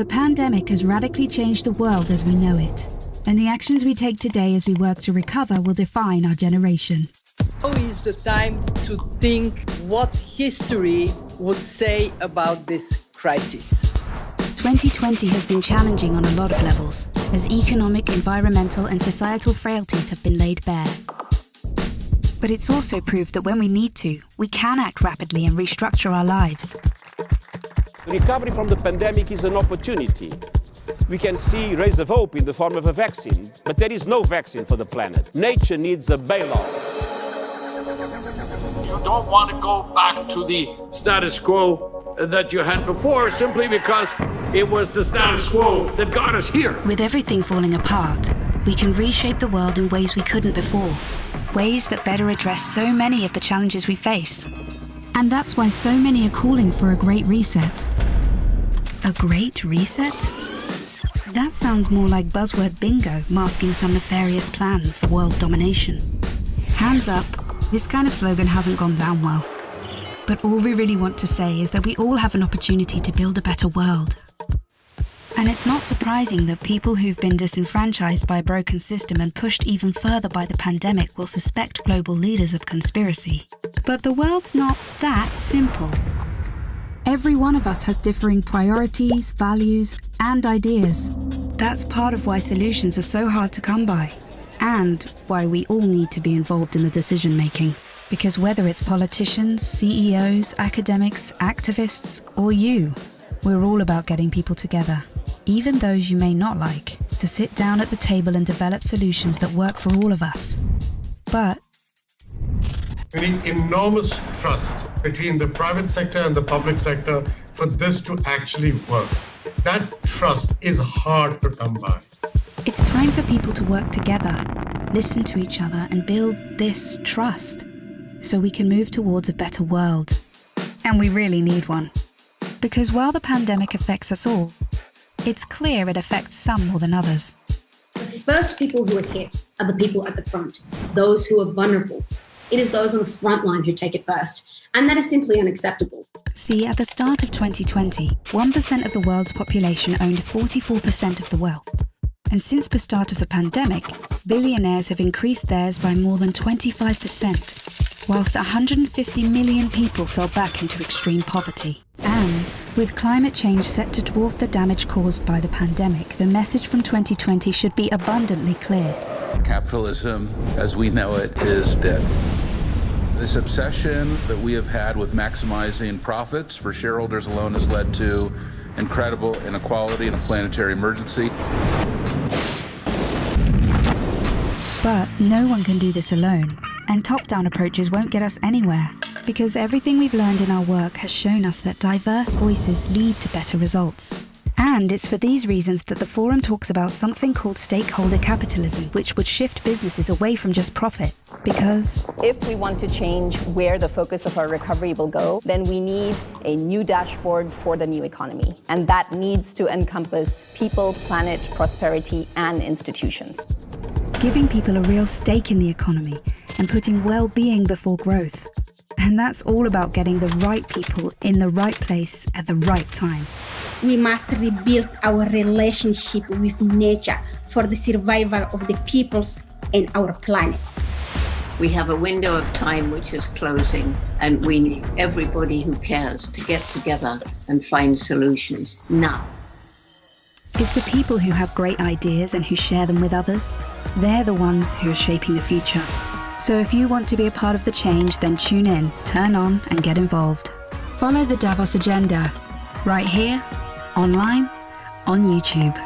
The pandemic has radically changed the world as we know it, and the actions we take today as we work to recover will define our generation. Now is the time to think what history would say about this crisis. 2020 has been challenging on a lot of levels, as economic, environmental and societal frailties have been laid bare. But it's also proved that when we need to, we can act rapidly and restructure our lives. The recovery from the pandemic is an opportunity. We can see rays of hope in the form of a vaccine, but there is no vaccine for the planet. Nature needs a bailout. You don't want to go back to the status quo that you had before simply because it was the status quo that got us here. With everything falling apart, we can reshape the world in ways we couldn't before. Ways that better address so many of the challenges we face. And that's why so many are calling for a great reset. A great reset? That sounds more like buzzword bingo masking some nefarious plan for world domination. Hands up, this kind of slogan hasn't gone down well. But all we really want to say is that we all have an opportunity to build a better world. And it's not surprising that people who've been disenfranchised by a broken system and pushed even further by the pandemic will suspect global leaders of conspiracy. But the world's not that simple. Every one of us has differing priorities, values, and ideas. That's part of why solutions are so hard to come by, and why we all need to be involved in the decision-making. Because whether it's politicians, CEOs, academics, activists, or you, we're all about getting people together, even those you may not like, to sit down at the table and develop solutions that work for all of us. But we need enormous trust between the private sector and the public sector for this to actually work. That trust is hard to come by. It's time for people to work together, listen to each other, and build this trust, so we can move towards a better world. And we really need one. Because while the pandemic affects us all, it's clear it affects some more than others. The first people who are hit are the people at the front, those who are vulnerable. It is those on the front line who take it first, and that is simply unacceptable. See, at the start of 2020, 1% of the world's population owned 44% of the wealth. And since the start of the pandemic, billionaires have increased theirs by more than 25%, whilst 150 million people fell back into extreme poverty. And with climate change set to dwarf the damage caused by the pandemic, the message from 2020 should be abundantly clear. Capitalism, as we know it, is dead. This obsession that we have had with maximizing profits for shareholders alone has led to incredible inequality and a planetary emergency. But no one can do this alone, and top-down approaches won't get us anywhere, because everything we've learned in our work has shown us that diverse voices lead to better results. And it's for these reasons that the Forum talks about something called stakeholder capitalism, which would shift businesses away from just profit. Because if we want to change where the focus of our recovery will go, then we need a new dashboard for the new economy. And that needs to encompass people, planet, prosperity, and institutions. Giving people a real stake in the economy and putting well-being before growth. And that's all about getting the right people in the right place at the right time. We must rebuild our relationship with nature for the survival of the peoples and our planet. We have a window of time which is closing, and we need everybody who cares to get together and find solutions now. It's the people who have great ideas and who share them with others. They're the ones who are shaping the future. So if you want to be a part of the change, then tune in, turn on, and get involved. Follow the Davos Agenda, right here, online, on YouTube.